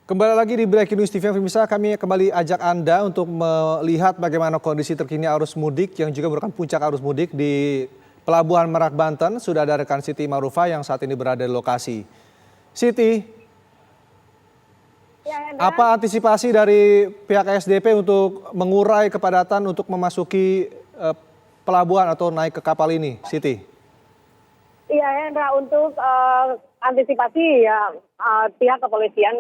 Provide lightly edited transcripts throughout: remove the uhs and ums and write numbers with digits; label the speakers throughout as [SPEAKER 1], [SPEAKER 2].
[SPEAKER 1] Kembali lagi di Breaking News TV, pemirsa, kami kembali ajak Anda untuk melihat bagaimana kondisi terkini arus mudik yang juga merupakan puncak arus mudik di Pelabuhan Merak, Banten. Sudah ada rekan Siti Marufah yang saat ini berada di lokasi. Siti, apa antisipasi dari pihak SDP untuk mengurai kepadatan untuk memasuki pelabuhan atau naik ke kapal ini, Siti?
[SPEAKER 2] Iya, Hendra, untuk antisipasi ya pihak kepolisian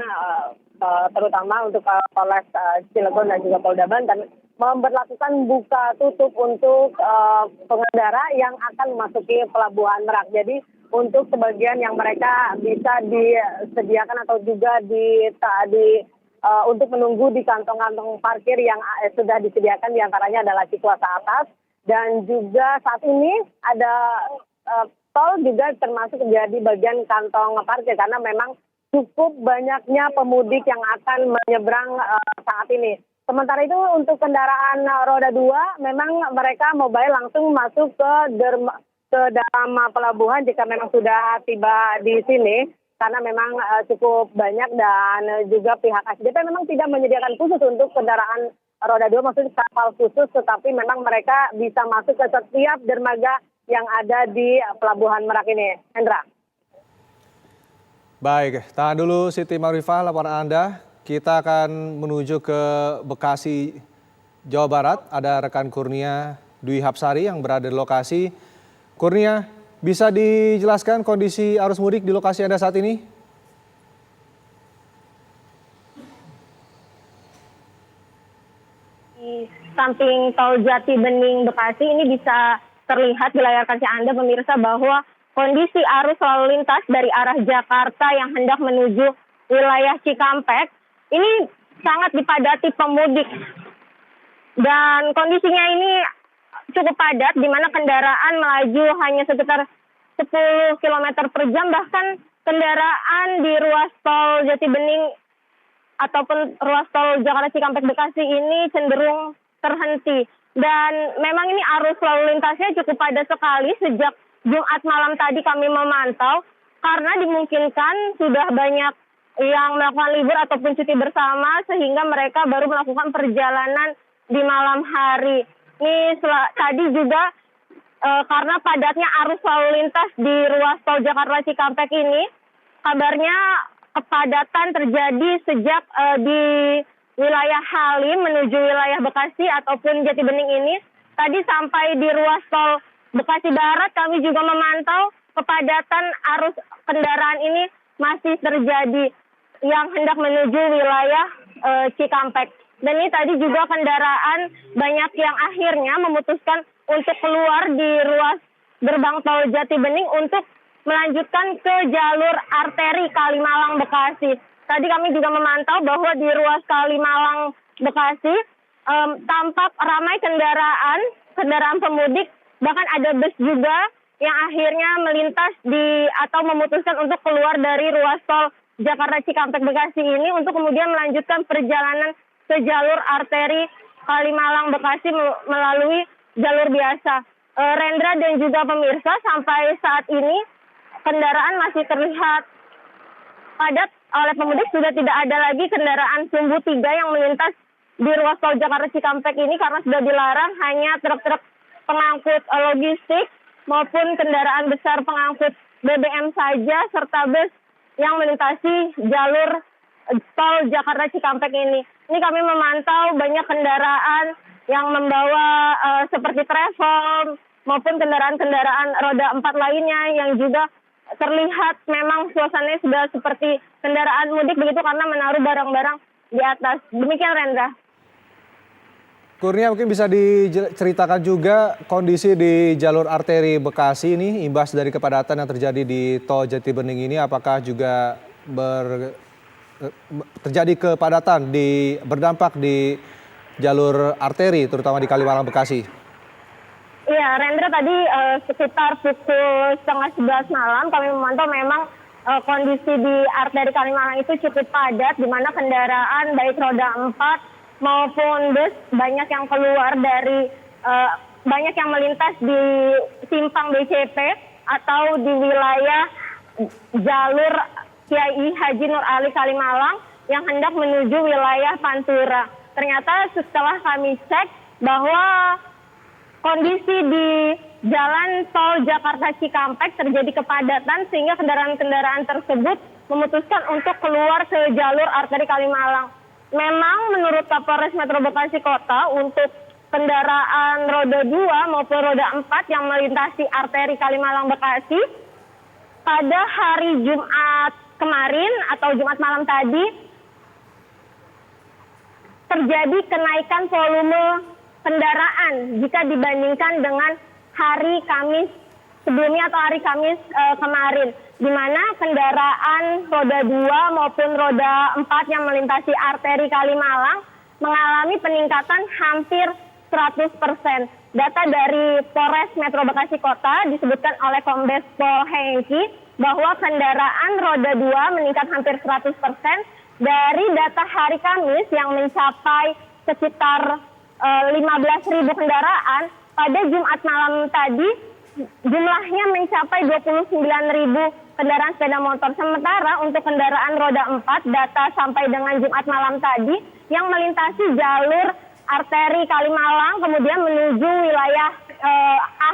[SPEAKER 2] terutama untuk Polres Cilegon dan juga Polda Banten memberlakukan buka tutup untuk pengendara yang akan memasuki Pelabuhan Merak. Jadi untuk sebagian yang mereka bisa disediakan atau juga untuk menunggu di kantong-kantong parkir yang sudah disediakan, diantaranya adalah Cikuasa Atas, dan juga saat ini ada tol juga termasuk menjadi bagian kantong parkir karena memang cukup banyaknya pemudik yang akan menyeberang saat ini. Sementara itu untuk kendaraan roda 2 memang mereka mobile langsung masuk ke dalam pelabuhan jika memang sudah tiba di sini karena memang cukup banyak, dan juga pihak SDP memang tidak menyediakan khusus untuk kendaraan roda 2 maksudnya kapal khusus, tetapi memang mereka bisa masuk ke setiap dermaga yang ada di Pelabuhan Merak ini, Hendra.
[SPEAKER 1] Baik, tahan dulu Siti Marifah laporan Anda. Kita akan menuju ke Bekasi, Jawa Barat. Ada rekan Kurnia Dwi Hapsari yang berada di lokasi. Kurnia, bisa dijelaskan kondisi arus mudik di lokasi Anda saat ini?
[SPEAKER 3] Di samping tol Jati Bening Bekasi ini bisa terlihat di layar kaca Anda, pemirsa, bahwa kondisi arus lalu lintas dari arah Jakarta yang hendak menuju wilayah Cikampek ini sangat dipadati pemudik. Dan kondisinya ini cukup padat, di mana kendaraan melaju hanya sekitar 10 km per jam, bahkan kendaraan di ruas tol Jati Bening ataupun ruas tol Jakarta Cikampek Bekasi ini cenderung terhenti. Dan memang ini arus lalu lintasnya cukup padat sekali sejak Jumat malam tadi kami memantau, karena dimungkinkan sudah banyak yang melakukan libur ataupun cuti bersama sehingga mereka baru melakukan perjalanan di malam hari. Ini tadi juga karena padatnya arus lalu lintas di ruas tol Jakarta Cikampek ini, kabarnya kepadatan terjadi sejak di wilayah Halim menuju wilayah Bekasi ataupun Jati Bening ini. Tadi sampai di ruas tol Bekasi Barat kami juga memantau kepadatan arus kendaraan ini masih terjadi yang hendak menuju wilayah Cikampek. Dan ini tadi juga kendaraan banyak yang akhirnya memutuskan untuk keluar di ruas gerbang tol Jati Bening untuk melanjutkan ke jalur arteri Kalimalang Bekasi. Tadi kami juga memantau bahwa di ruas Kalimalang Bekasi tampak ramai kendaraan pemudik, bahkan ada bus juga yang akhirnya melintas atau memutuskan untuk keluar dari ruas tol Jakarta Cikampek Bekasi ini untuk kemudian melanjutkan perjalanan ke jalur arteri Kalimalang Bekasi melalui jalur biasa. Rendra dan juga pemirsa, sampai saat ini kendaraan masih terlihat padat oleh pemudik. Sudah tidak ada lagi kendaraan sumbu 3 yang melintas di ruas tol Jakarta Cikampek ini karena sudah dilarang, hanya truk-truk pengangkut logistik maupun kendaraan besar pengangkut BBM saja serta bus yang melintasi jalur tol Jakarta Cikampek ini. Ini kami memantau banyak kendaraan yang membawa seperti travel maupun kendaraan-kendaraan roda 4 lainnya yang juga terlihat memang suasananya sudah seperti kendaraan mudik begitu karena menaruh barang-barang di atas. Demikian, Rendra.
[SPEAKER 1] Kurnia, mungkin bisa diceritakan juga kondisi di jalur arteri Bekasi ini, imbas dari kepadatan yang terjadi di tol Jati Bening ini, apakah juga terjadi kepadatan berdampak di jalur arteri, terutama di Kalimalang Bekasi?
[SPEAKER 3] Iya, Rendra, tadi sekitar pukul 10:30 malam kami memantau memang kondisi di arteri Kalimalang itu cukup padat, di mana kendaraan baik roda 4 maupun bus banyak yang keluar dari banyak yang melintas di simpang BCP atau di wilayah jalur Kiai Haji Nur Ali Kalimalang yang hendak menuju wilayah Pantura. Ternyata setelah kami cek bahwa kondisi di Jalan Tol Jakarta Cikampek terjadi kepadatan sehingga kendaraan-kendaraan tersebut memutuskan untuk keluar ke jalur arteri Kalimalang. Memang menurut Kapolres Metro Bekasi Kota untuk kendaraan roda 2 maupun roda 4 yang melintasi arteri Kalimalang Bekasi pada hari Jumat kemarin atau Jumat malam tadi terjadi kenaikan volume kendaraan jika dibandingkan dengan hari Kamis sebelumnya atau hari Kamis kemarin, di mana kendaraan roda 2 maupun roda 4 yang melintasi arteri Kalimalang mengalami peningkatan hampir 100%. Data dari Polres Metro Bekasi Kota disebutkan oleh Kombes Pol Hengki bahwa kendaraan roda 2 meningkat hampir 100%. Dari data hari Kamis yang mencapai sekitar 15.000 kendaraan, pada Jumat malam tadi jumlahnya mencapai 29.000 kendaraan sepeda motor. Sementara untuk kendaraan roda 4, data sampai dengan Jumat malam tadi yang melintasi jalur arteri Kalimalang kemudian menuju wilayah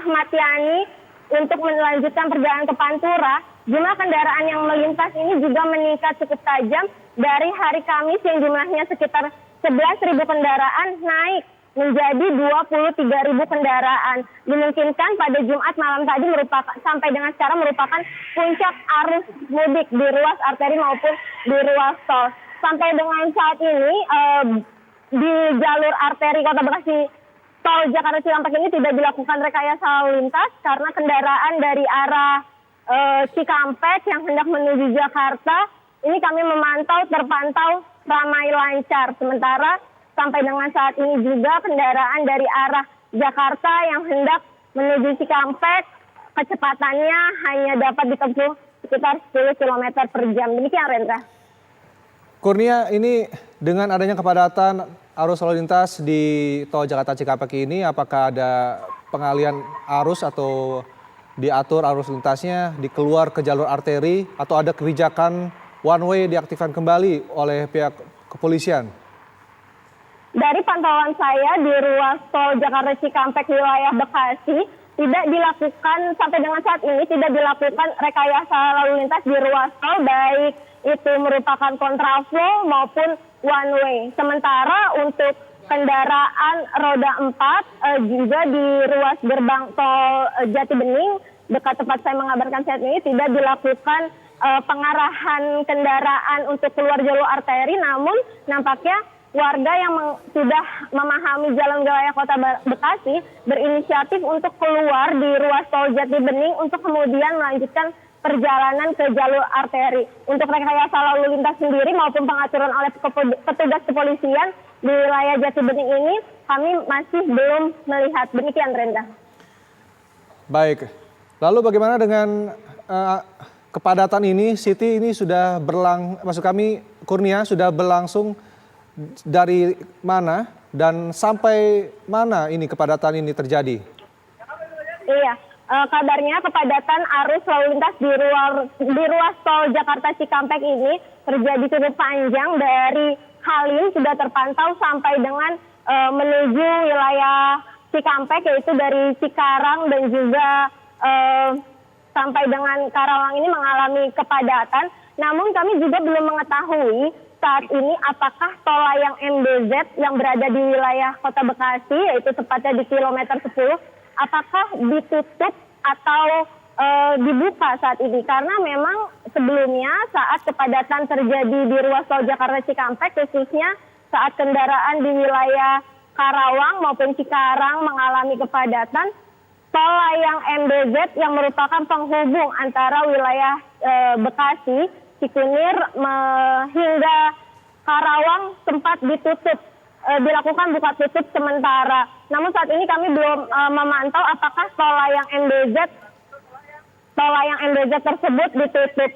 [SPEAKER 3] Ahmad Yani untuk melanjutkan perjalanan ke Pantura, jumlah kendaraan yang melintas ini juga meningkat cukup tajam dari hari Kamis yang jumlahnya sekitar 11.000 kendaraan naik menjadi 23.000 kendaraan. Dimungkinkan pada Jumat malam tadi sampai dengan sekarang merupakan puncak arus mudik di ruas arteri maupun di ruas tol. Sampai dengan saat ini di jalur arteri Kota Bekasi tol Jakarta Cikampek ini tidak dilakukan rekayasa lalu lintas karena kendaraan dari arah Cikampek yang hendak menuju Jakarta ini kami terpantau ramai lancar. Sementara sampai dengan saat ini juga kendaraan dari arah Jakarta yang hendak menuju Cikampek kecepatannya hanya dapat ditempuh sekitar 10 km per jam. Demikian, Rendra.
[SPEAKER 1] Kurnia, ini dengan adanya kepadatan arus lalu lintas di tol Jakarta Cikampek ini, apakah ada pengalian arus atau diatur arus lintasnya dikeluar ke jalur arteri atau ada kebijakan one way diaktifkan kembali oleh pihak kepolisian?
[SPEAKER 3] Dari pantauan saya di ruas tol Jakarta Cikampek wilayah Bekasi tidak dilakukan sampai dengan saat ini tidak dilakukan rekayasa lalu lintas di ruas tol, baik itu merupakan kontraflow maupun one way. Sementara untuk kendaraan roda 4 juga di ruas gerbang tol Jati Bening dekat tempat saya mengabarkan saat ini tidak dilakukan pengarahan kendaraan untuk keluar jalur arteri, namun nampaknya warga yang sudah memahami jalan wilayah Kota Bekasi berinisiatif untuk keluar di ruas tol Jati Bening untuk kemudian melanjutkan perjalanan ke jalur arteri. Untuk rekayasa lalu lintas sendiri maupun pengaturan oleh petugas kepolisian di wilayah Jati Bening ini kami masih belum melihat. Demikian, Brenda.
[SPEAKER 1] Baik, lalu bagaimana dengan kepadatan ini? Siti, ini sudah Kurnia sudah berlangsung dari mana dan sampai mana ini kepadatan ini terjadi?
[SPEAKER 3] Iya, kabarnya kepadatan arus lalu lintas di ruas tol Jakarta Cikampek ini terjadi cukup panjang dari Halim sudah terpantau sampai dengan menuju wilayah Cikampek, yaitu dari Cikarang dan juga sampai dengan Karawang ini mengalami kepadatan. Namun kami juga belum mengetahui saat ini apakah tol layang MBZ yang berada di wilayah Kota Bekasi, yaitu tepatnya di kilometer 10, apakah ditutup atau dibuka saat ini. Karena memang sebelumnya saat kepadatan terjadi di ruas tol Jakarta Cikampek, khususnya saat kendaraan di wilayah Karawang maupun Cikarang mengalami kepadatan, tol layang MBZ yang merupakan penghubung antara wilayah Bekasi, Cikunir hingga Karawang sempat ditutup, dilakukan buka tutup sementara. Namun saat ini kami belum memantau apakah tol layang MBZ tersebut ditutup.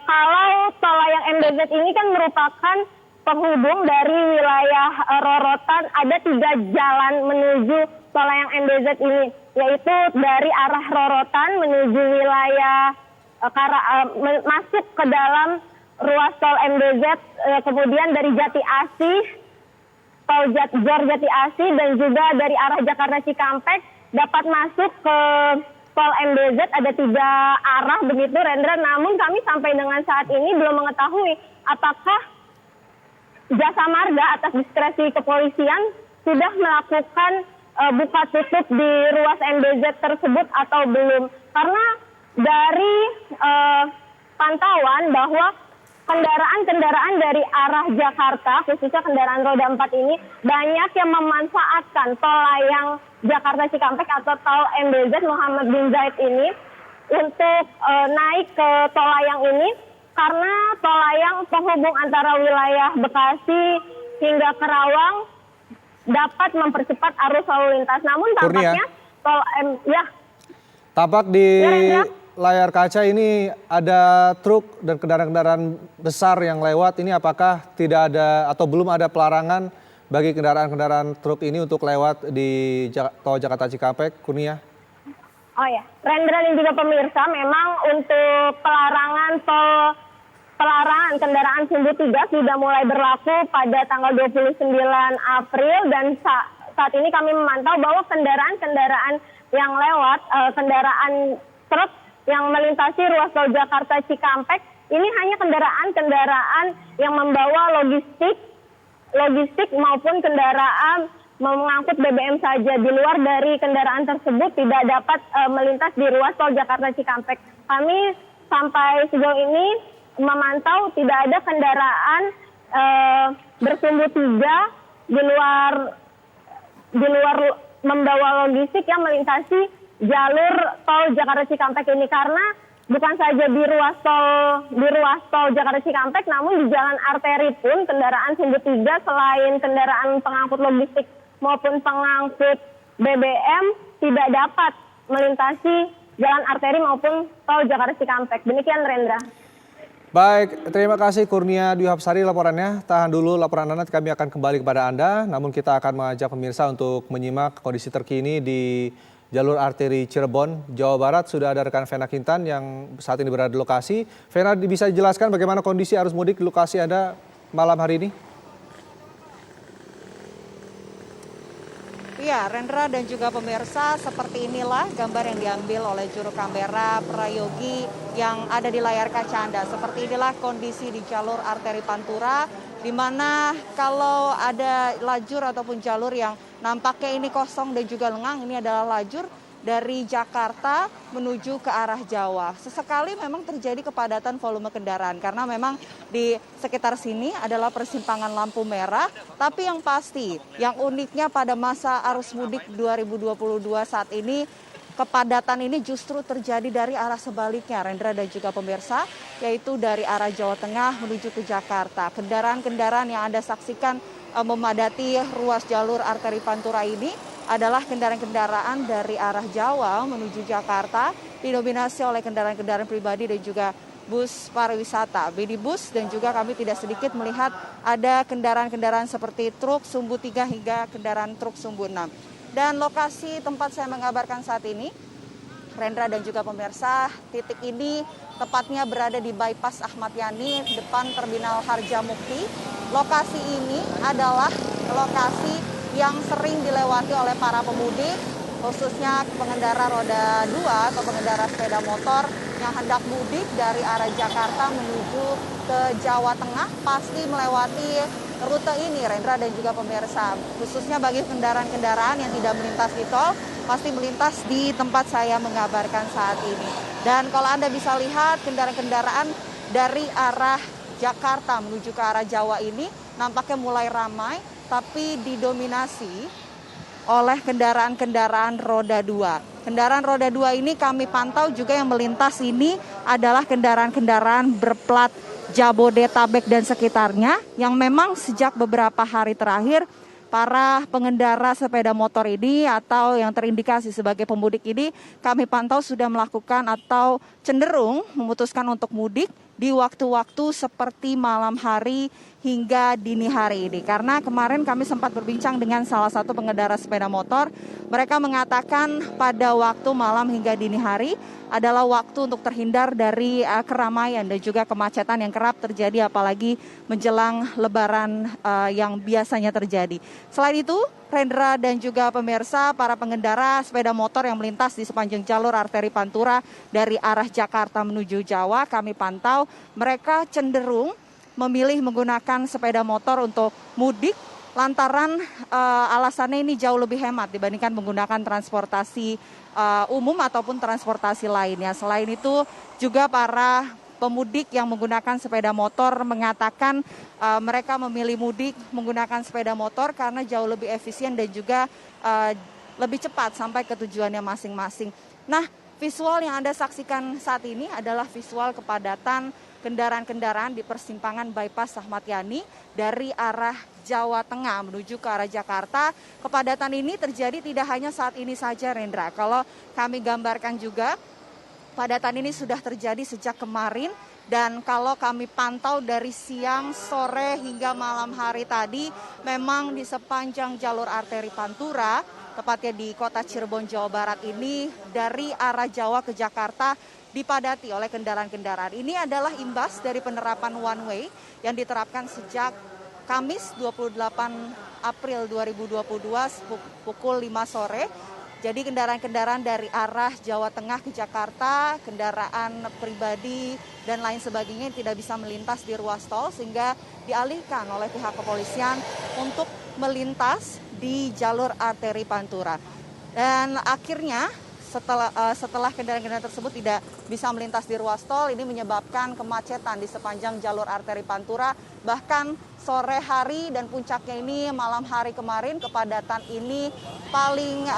[SPEAKER 3] Kalau tol layang MBZ ini kan merupakan penghubung dari wilayah Rorotan, ada 3 jalan menuju tol layang MBZ ini, yaitu dari arah Rorotan menuju wilayah masuk ke dalam ruas tol MBZ, kemudian dari Jati Asih, tol Jor Jati Asih, dan juga dari arah Jakarta Cikampek dapat masuk ke tol MBZ. Ada 3 arah begitu, Rendra. Namun kami sampai dengan saat ini belum mengetahui apakah Jasa Marga atas diskresi kepolisian sudah melakukan buka tutup di ruas MBZ tersebut atau belum. Karena dari pantauan bahwa kendaraan-kendaraan dari arah Jakarta, khususnya kendaraan roda 4 ini, banyak yang memanfaatkan tol layang Jakarta Cikampek atau tol MBZ Muhammad bin Zaid ini untuk naik ke tol layang ini, karena tol layang penghubung antara wilayah Bekasi hingga Kerawang dapat mempercepat arus lalu lintas. Namun tampaknya tol
[SPEAKER 1] tampak di
[SPEAKER 3] Rendra,
[SPEAKER 1] layar kaca ini ada truk dan kendaraan-kendaraan besar yang lewat. Ini apakah tidak ada atau belum ada pelarangan bagi kendaraan-kendaraan truk ini untuk lewat di tol Jakarta Cikampek, Kurnia?
[SPEAKER 3] Oh ya, Rendra dan juga pemirsa, memang untuk pelarangan kendaraan sumbu 3 sudah mulai berlaku pada tanggal 29 April dan saat ini kami memantau bahwa kendaraan-kendaraan yang lewat, kendaraan truk yang melintasi ruas tol Jakarta Cikampek ini hanya kendaraan-kendaraan yang membawa logistik maupun kendaraan mengangkut BBM saja. Di luar dari kendaraan tersebut tidak dapat melintas di ruas tol Jakarta Cikampek. Kami sampai sejauh ini memantau tidak ada kendaraan bersumbu 3 di luar membawa logistik yang melintasi jalur tol Jakarta Cikampek ini, karena bukan saja di ruas tol Jakarta Cikampek, namun di jalan arteri pun kendaraan sumbu 3 selain kendaraan pengangkut logistik maupun pengangkut BBM tidak dapat melintasi jalan arteri maupun tol Jakarta Cikampek. Demikian, Rendra.
[SPEAKER 1] Baik, terima kasih Kurnia Dwi Hapsari laporannya. Tahan dulu laporan Anda, kami akan kembali kepada Anda. Namun kita akan mengajak pemirsa untuk menyimak kondisi terkini di jalur arteri Cirebon, Jawa Barat. Sudah ada rekan Vena Kintan yang saat ini berada di lokasi. Vena, bisa dijelaskan bagaimana kondisi arus mudik di lokasi Anda malam hari ini?
[SPEAKER 4] Iya, Rendra dan juga pemirsa, seperti inilah gambar yang diambil oleh juru kamera Prayogi yang ada di layar kaca Anda. Seperti inilah kondisi di jalur arteri Pantura, di mana kalau ada lajur ataupun jalur yang nampaknya ini kosong dan juga lengang, ini adalah lajur dari Jakarta menuju ke arah Jawa. Sesekali memang terjadi kepadatan volume kendaraan karena memang di sekitar sini adalah persimpangan lampu merah. Tapi yang pasti, yang uniknya pada masa arus mudik 2022 saat ini, kepadatan ini justru terjadi dari arah sebaliknya, Rendra dan juga pemirsa, yaitu dari arah Jawa Tengah menuju ke Jakarta. Kendaraan-kendaraan yang Anda saksikan memadati ruas jalur arteri Pantura ini adalah kendaraan-kendaraan dari arah Jawa menuju Jakarta, didominasi oleh kendaraan-kendaraan pribadi dan juga bus pariwisata, minibus, dan juga kami tidak sedikit melihat ada kendaraan-kendaraan seperti truk sumbu 3 hingga kendaraan truk sumbu 6. Dan lokasi tempat saya mengabarkan saat ini, Rendra dan juga pemirsa, titik ini tepatnya berada di bypass Ahmad Yani, depan Terminal Harjamukti. Lokasi ini adalah lokasi yang sering dilewati oleh para pemudik, khususnya pengendara roda 2 atau pengendara sepeda motor yang hendak mudik dari arah Jakarta menuju ke Jawa Tengah pasti melewati rute ini, Rendra dan juga pemirsa. Khususnya bagi kendaraan-kendaraan yang tidak melintas di tol, pasti melintas di tempat saya mengabarkan saat ini. Dan kalau Anda bisa lihat kendaraan-kendaraan dari arah Jakarta menuju ke arah Jawa ini nampaknya mulai ramai, tapi didominasi oleh kendaraan-kendaraan roda 2. Kendaraan roda 2 ini kami pantau juga yang melintas ini adalah kendaraan-kendaraan berplat Jabodetabek dan sekitarnya yang memang sejak beberapa hari terakhir para pengendara sepeda motor ini atau yang terindikasi sebagai pemudik ini kami pantau sudah melakukan atau cenderung memutuskan untuk mudik di waktu-waktu seperti malam hari hingga dini hari ini. Karena kemarin kami sempat berbincang dengan salah satu pengendara sepeda motor. Mereka mengatakan pada waktu malam hingga dini hari adalah waktu untuk terhindar dari keramaian dan juga kemacetan yang kerap terjadi apalagi menjelang Lebaran yang biasanya terjadi. Selain itu, Rendra dan juga pemirsa, para pengendara sepeda motor yang melintas di sepanjang jalur arteri Pantura dari arah Jakarta menuju Jawa, kami pantau mereka cenderung memilih menggunakan sepeda motor untuk mudik lantaran alasannya ini jauh lebih hemat dibandingkan menggunakan transportasi umum ataupun transportasi lainnya. Selain itu juga para pemudik yang menggunakan sepeda motor mengatakan mereka memilih mudik menggunakan sepeda motor karena jauh lebih efisien dan juga lebih cepat sampai ke tujuannya masing-masing. Nah, visual yang Anda saksikan saat ini adalah visual kepadatan kendaraan-kendaraan di persimpangan bypass Ahmad Yani dari arah Jawa Tengah menuju ke arah Jakarta. Kepadatan ini terjadi tidak hanya saat ini saja, Rendra. Kalau kami gambarkan juga, padatan ini sudah terjadi sejak kemarin dan kalau kami pantau dari siang, sore hingga malam hari tadi, memang di sepanjang jalur arteri Pantura, tepatnya di kota Cirebon, Jawa Barat ini, dari arah Jawa ke Jakarta dipadati oleh kendaraan-kendaraan. Ini adalah imbas dari penerapan one way yang diterapkan sejak Kamis 28 April 2022 pukul 5 sore. Jadi kendaraan-kendaraan dari arah Jawa Tengah ke Jakarta, kendaraan pribadi dan lain sebagainya tidak bisa melintas di ruas tol sehingga dialihkan oleh pihak kepolisian untuk melintas di jalur arteri Pantura. Dan akhirnya setelah kendaraan-kendaraan tersebut tidak bisa melintas di ruas tol, ini menyebabkan kemacetan di sepanjang jalur arteri Pantura. Bahkan sore hari dan puncaknya ini malam hari kemarin, kepadatan ini paling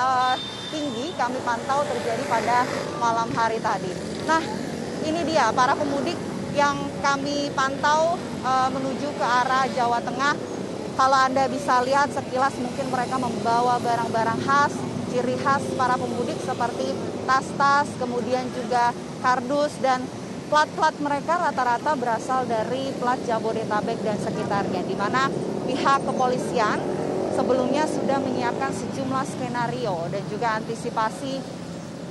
[SPEAKER 4] tinggi kami pantau terjadi pada malam hari tadi. Nah, ini dia para pemudik yang kami pantau menuju ke arah Jawa Tengah. Kalau Anda bisa lihat sekilas mungkin mereka membawa barang-barang khas, ciri khas para pemudik seperti tas-tas, kemudian juga kardus, dan plat-plat mereka rata-rata berasal dari plat Jabodetabek dan sekitarnya, di mana pihak kepolisian sebelumnya sudah menyiapkan sejumlah skenario dan juga antisipasi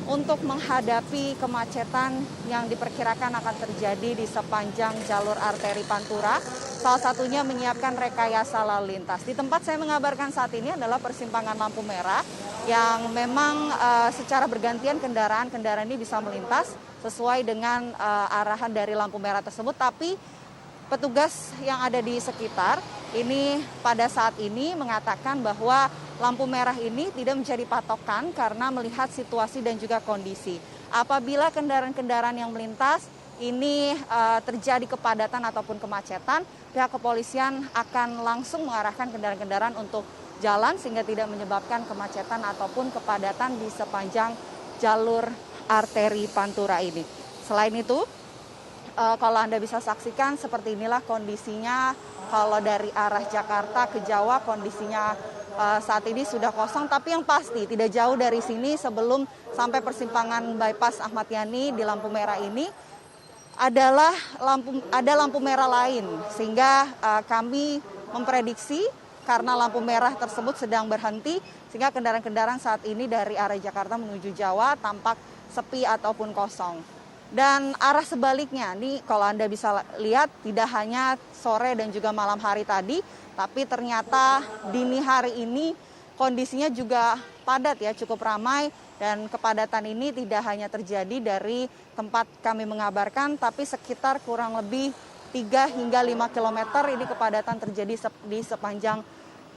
[SPEAKER 4] untuk menghadapi kemacetan yang diperkirakan akan terjadi di sepanjang jalur arteri Pantura. Salah satunya menyiapkan rekayasa lalu lintas. Di tempat saya mengabarkan saat ini adalah persimpangan lampu merah yang memang secara bergantian kendaraan-kendaraan ini bisa melintas sesuai dengan arahan dari lampu merah tersebut. Tapi petugas yang ada di sekitar ini pada saat ini mengatakan bahwa lampu merah ini tidak menjadi patokan karena melihat situasi dan juga kondisi. Apabila kendaraan-kendaraan yang melintas ini terjadi kepadatan ataupun kemacetan, pihak kepolisian akan langsung mengarahkan kendaraan-kendaraan untuk jalan sehingga tidak menyebabkan kemacetan ataupun kepadatan di sepanjang jalur arteri Pantura ini. Selain itu, kalau Anda bisa saksikan seperti inilah kondisinya kalau dari arah Jakarta ke Jawa, kondisinya saat ini sudah kosong, tapi yang pasti tidak jauh dari sini sebelum sampai persimpangan bypass Ahmad Yani di lampu merah ini ada lampu merah lain, sehingga kami memprediksi karena lampu merah tersebut sedang berhenti sehingga kendaraan-kendaraan saat ini dari arah Jakarta menuju Jawa tampak sepi ataupun kosong. Dan arah sebaliknya, nih kalau Anda bisa lihat tidak hanya sore dan juga malam hari tadi, tapi ternyata dini hari ini kondisinya juga padat ya, cukup ramai. Dan kepadatan ini tidak hanya terjadi dari tempat kami mengabarkan, tapi sekitar kurang lebih 3 hingga 5 km ini kepadatan terjadi di sepanjang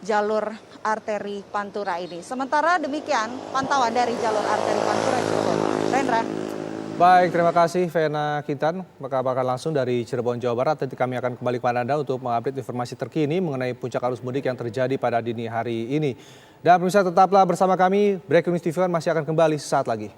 [SPEAKER 4] jalur arteri Pantura ini. Sementara demikian pantauan dari jalur arteri Pantura Cirebon. Rendra.
[SPEAKER 1] Baik, terima kasih Vena Kintan, melaporkan langsung dari Cirebon, Jawa Barat. Nanti kami akan kembali kepada Anda untuk mengupdate informasi terkini mengenai puncak arus mudik yang terjadi pada dini hari ini. Dan pemirsa tetaplah bersama kami, Breaking News TV masih akan kembali sesaat lagi.